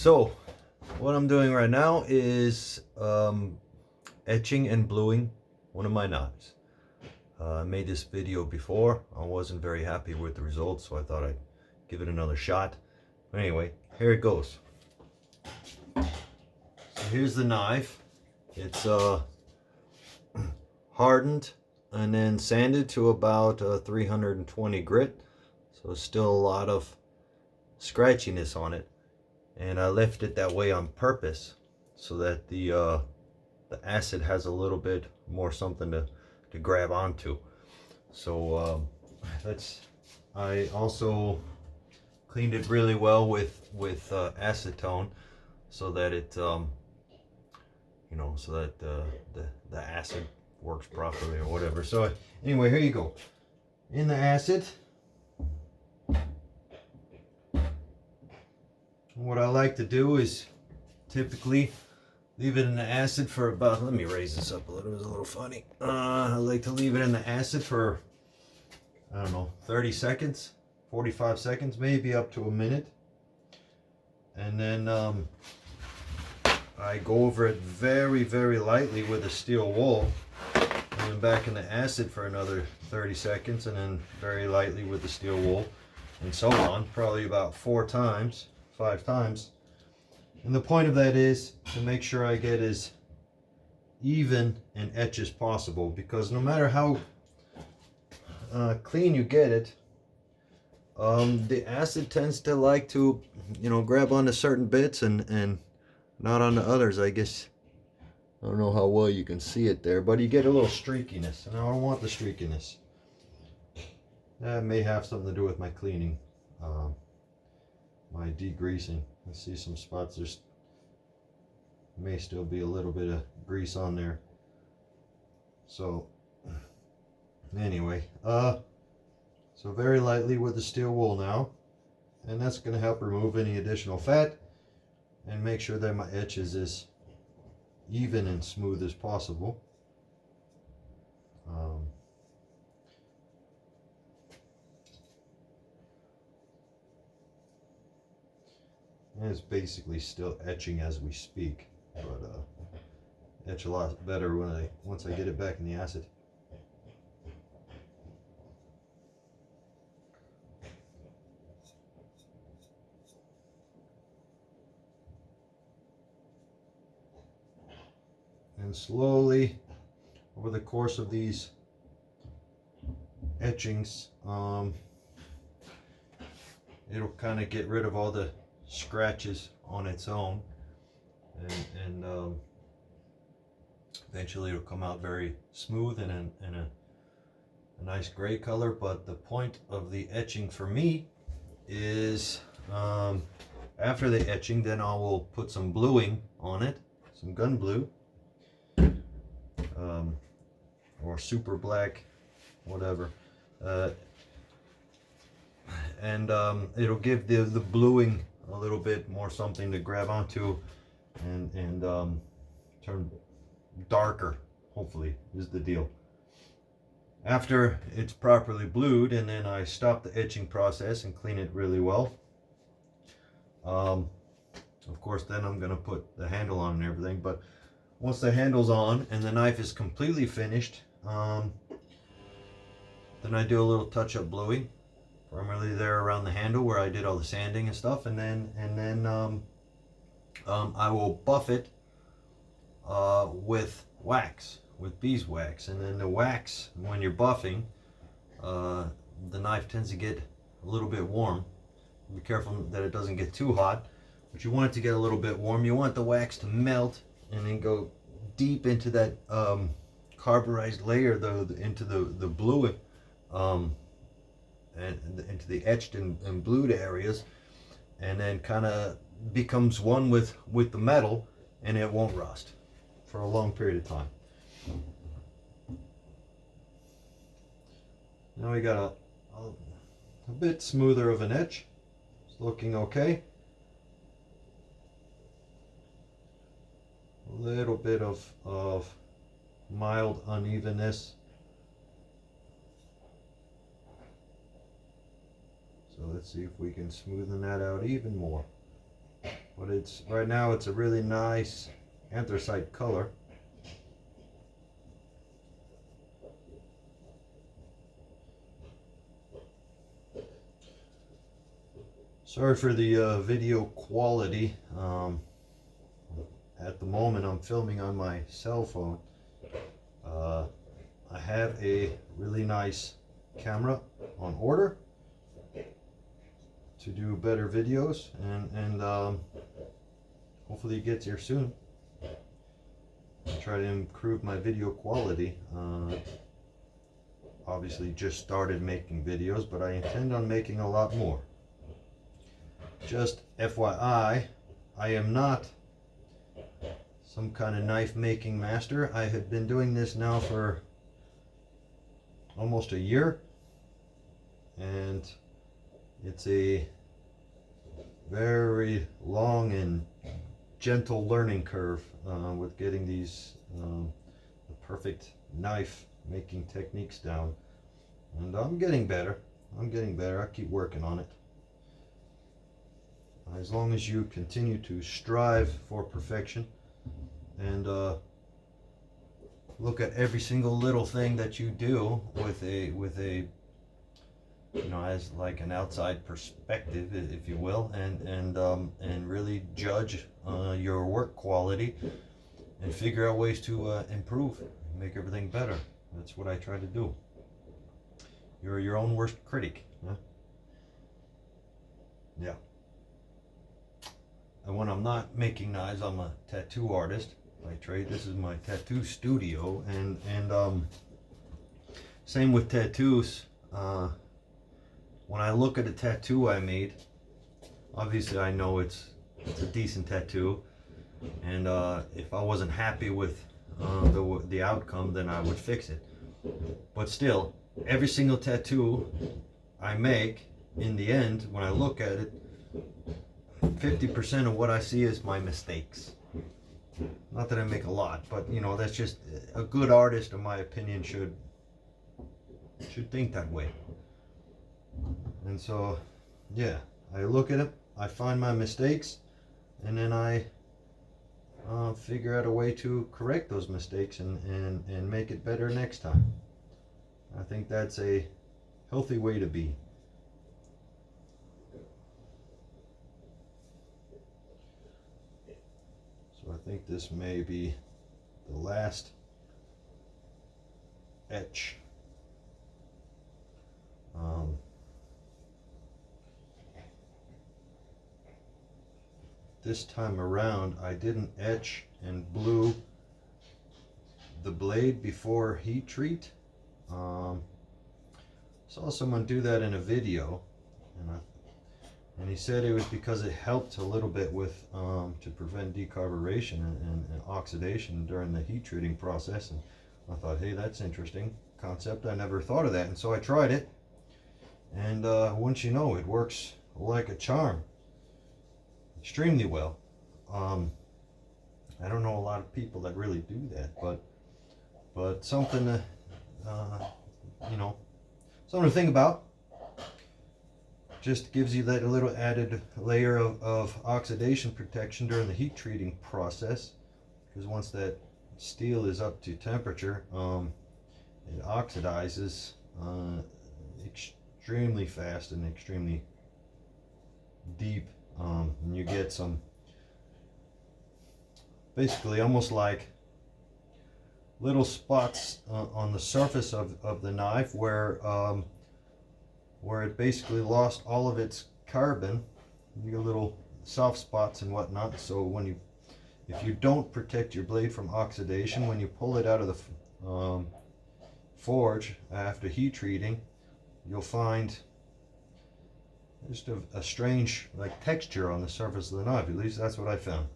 So what I'm doing right now is etching and bluing one of my knives. I made this video before. I wasn't very happy with the results, so I thought I'd give it another shot. But anyway, here it goes. So here's the knife. It's hardened and then sanded to about 320 grit. So still a lot of scratchiness on it. And I left it that way on purpose so that the acid has a little bit more something to grab onto. So I also cleaned it really well with acetone so that it so that the acid works properly or whatever. So anyway, here you go. In the acid, what I like to do is typically leave it in the acid for about, let me raise this up a little, it was a little funny. I like to leave it in the acid for, I don't know, 30 seconds, 45 seconds, maybe up to a minute. And then I go over it very, very lightly with a steel wool. And then back in the acid for another 30 seconds, and then very lightly with the steel wool, and so on, probably about 4 times, 5 times. And the point of that is to make sure I get as even an etch as possible, because no matter how clean you get it, the acid tends to like to, grab onto certain bits and not onto others. I guess, I don't know how well you can see it there, but you get a little streakiness, and I don't want the streakiness. That may have something to do with my cleaning, my degreasing. I see some spots, there's may still be a little bit of grease on there. So anyway, so very lightly with the steel wool now, and that's going to help remove any additional fat and make sure that my etch is as even and smooth as possible. And it's basically still etching as we speak, but etch a lot better once I get it back in the acid. And slowly, over the course of these etchings, it'll kind of get rid of all the scratches on its own, and eventually it'll come out very smooth and a nice gray color. But the point of the etching for me is, after the etching, then I will put some bluing on it, some gun blue, or super black, whatever, and it'll give the bluing a little bit more something to grab onto, and turn darker, hopefully, is the deal. After it's properly blued, and then I stop the etching process and clean it really well. Of course, then I'm going to put the handle on and everything, but once the handle's on and the knife is completely finished, then I do a little touch-up bluing, primarily there around the handle where I did all the sanding and stuff, and then I will buff it with wax, with beeswax. And then the wax, when you're buffing, the knife tends to get a little bit warm. Be careful that it doesn't get too hot, but you want it to get a little bit warm. You want the wax to melt and then go deep into that carburized layer, into the bluing, and into the etched and blued areas, and then kind of becomes one with the metal, and it won't rust for a long period of time. Now we got a bit smoother of an etch. It's looking okay. A little bit of mild unevenness. So let's see if we can smoothen that out even more. but right now it's a really nice anthracite color. Sorry for the video quality. At the moment I'm filming on my cell phone. I have a really nice camera on order to do better videos, and hopefully it gets here soon. I try to improve my video quality. Obviously just started making videos, but I intend on making a lot more. Just FYI, I am not some kind of knife making master. I have been doing this now for almost a year, and it's a very long and gentle learning curve with getting these the perfect knife making techniques down, and I'm getting better. I keep working on it. As long as you continue to strive for perfection and look at every single little thing that you do with a you know, as like an outside perspective, if you will, and really judge your work quality and figure out ways to improve, make everything better. That's what I try to do. You're your own worst critic, huh? Yeah. And when I'm not making knives, I'm a tattoo artist by trade. This is my tattoo studio, and same with tattoos. When I look at a tattoo I made, obviously I know it's a decent tattoo, and if I wasn't happy with the outcome, then I would fix it. But still, every single tattoo I make, in the end, when I look at it, 50% of what I see is my mistakes. Not that I make a lot, but you know, that's just a good artist, in my opinion, should think that way. And so, yeah, I look at it, I find my mistakes, and then I figure out a way to correct those mistakes and make it better next time. I think that's a healthy way to be. So I think this may be the last etch. This time around, I didn't etch and blue the blade before heat treat. Saw someone do that in a video, and he said it was because it helped a little bit with to prevent decarburation and oxidation during the heat treating process. And I thought, hey, that's interesting concept. I never thought of that, and so I tried it, and once you know, it works like a charm. Extremely well. I don't know a lot of people that really do that, but something to you know, something to think about. Just gives you that little added layer of oxidation protection during the heat treating process, because once that steel is up to temperature, it oxidizes extremely fast and extremely deep. And you get some, basically almost like little spots on the surface of the knife where it basically lost all of its carbon. You get little soft spots and whatnot. So if you don't protect your blade from oxidation, when you pull it out of the forge after heat treating, you'll find just a strange like texture on the surface of the knife. At least that's what I found.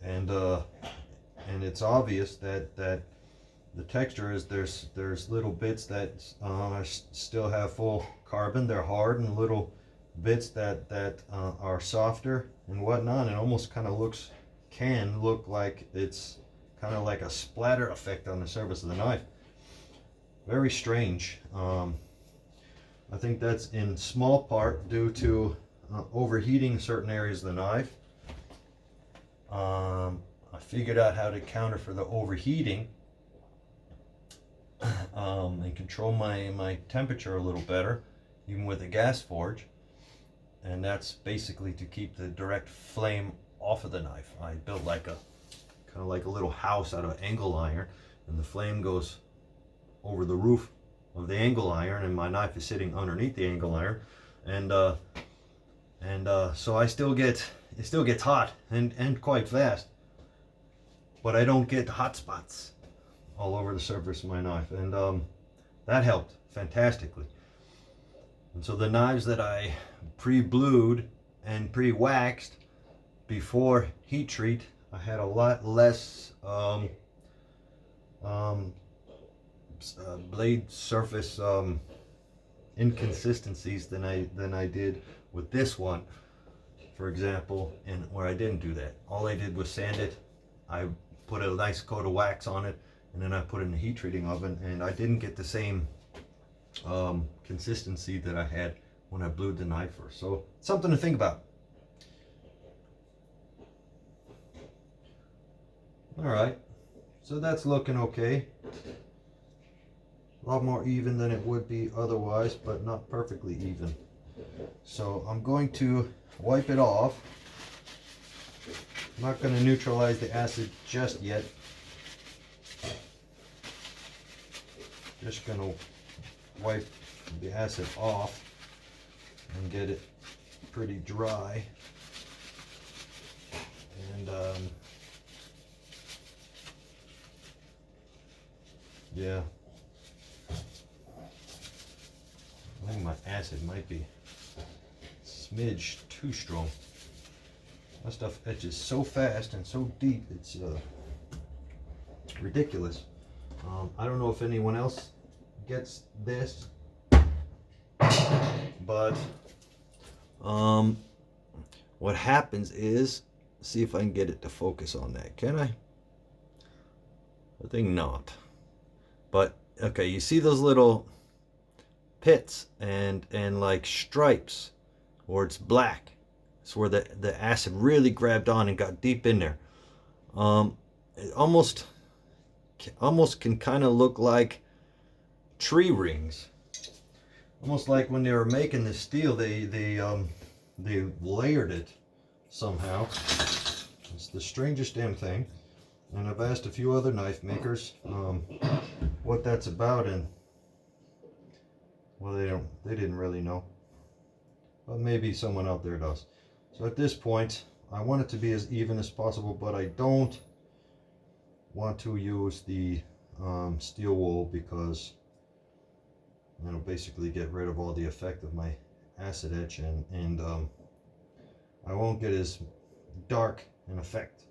And it's obvious that the texture is there's little bits that still have full carbon. They're hard, and little bits that are softer and whatnot. And almost kind of can look like it's kind of like a splatter effect on the surface of the knife. Very strange. I think that's in small part due to overheating certain areas of the knife. I figured out how to counter for the overheating and control my temperature a little better, even with a gas forge. And that's basically to keep the direct flame off of the knife. I built like a kind of like a little house out of angle iron, and the flame goes over the roof of the angle iron, and my knife is sitting underneath the angle iron, and so it still gets hot and quite fast, but I don't get hot spots all over the surface of my knife, and that helped fantastically. And so the knives that I pre-blued and pre-waxed before heat treat, I had a lot less blade surface inconsistencies than I did with this one, for example, and where I didn't do that. All I did was sand it. I put a nice coat of wax on it, and then I put it in the heat treating oven, and I didn't get the same consistency that I had when I blued the knife first. So something to think about. All right, so that's looking okay. A lot more even than it would be otherwise, but not perfectly even. So I'm going to wipe it off. I'm not going to neutralize the acid just yet. Just going to wipe the acid off and get it pretty dry. And yeah, I think my acid might be a smidge too strong. That stuff etches so fast and so deep, it's ridiculous. I don't know if anyone else gets this, but what happens is, see if I can get it to focus on that. Can I? I think not. But okay, you see those little pits and like stripes where it's black. It's where the acid really grabbed on and got deep in there. It almost can kind of look like tree rings. Almost like when they were making the steel, they layered it somehow. It's the strangest damn thing. And I've asked a few other knife makers what that's about, and well, they didn't really know, but maybe someone out there does. So at this point, I want it to be as even as possible, but I don't want to use the steel wool because it'll basically get rid of all the effect of my acid etch, and I won't get as dark an effect.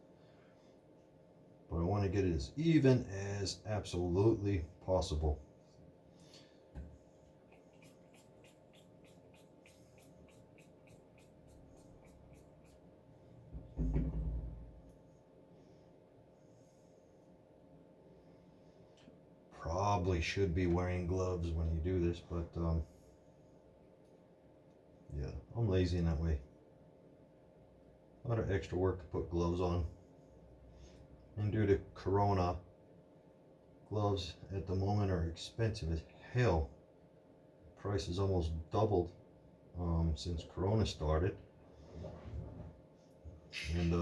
But I want to get it as even as absolutely possible. Probably should be wearing gloves when you do this, but yeah, I'm lazy in that way. A lot of extra work to put gloves on. And due to Corona, gloves at the moment are expensive as hell. Price has almost doubled since Corona started. And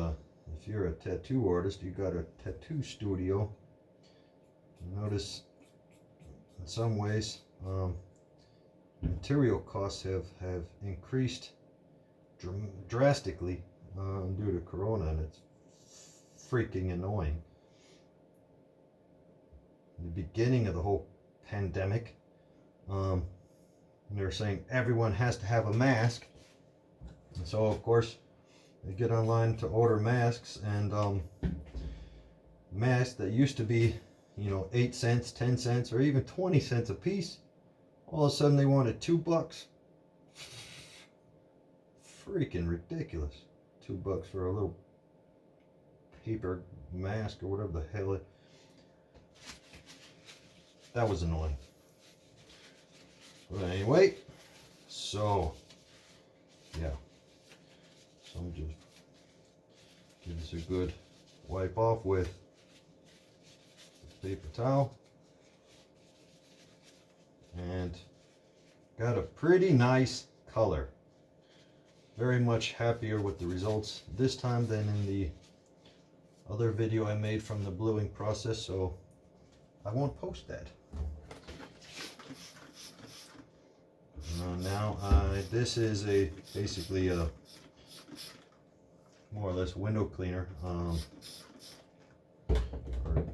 if you're a tattoo artist, you got a tattoo studio, you notice in some ways material costs have increased drastically due to Corona, and it's freaking annoying. In the beginning of the whole pandemic, they were saying everyone has to have a mask, and so of course they get online to order masks, and masks that used to be 8 cents, 10 cents, or even 20 cents a piece, all of a sudden they wanted $2. Freaking ridiculous. $2 for a little paper mask or whatever the hell it. That was annoying. But anyway, so yeah, So I'm just give this a good wipe off with the paper towel. And got a pretty nice color. Very much happier with the results this time than in the other video I made from the bluing process, so I won't post that. Now this is basically a more or less window cleaner, or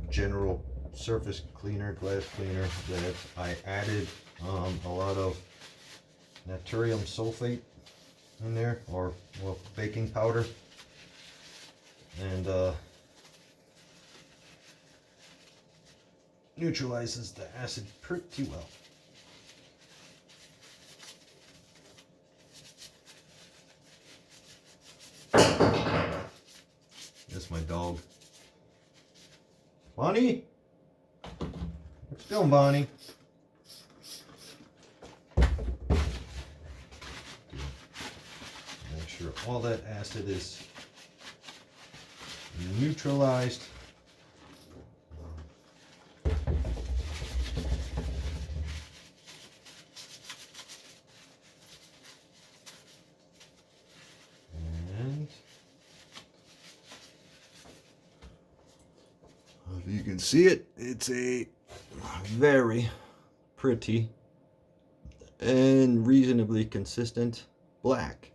general surface cleaner, glass cleaner, that I added a lot of natrium sulfate in there, or well, baking powder, and neutralizes the acid pretty well. That's my dog. Bonnie? What's going, Bonnie? Make sure all that acid is neutralized. And if you can see it, it's a very pretty and reasonably consistent black.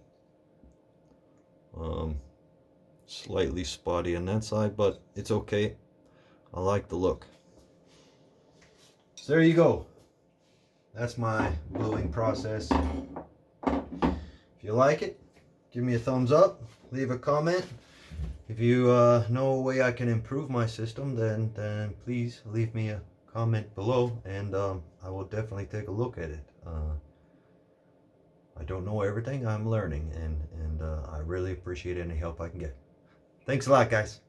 Slightly spotty on that side, but it's okay. I like the look. So there you go. That's my bluing process. If you like it, give me a thumbs up, leave a comment. If you know a way I can improve my system, then please leave me a comment below, and I will definitely take a look at it. I don't know everything. I'm learning, and I really appreciate any help I can get. Thanks a lot, guys.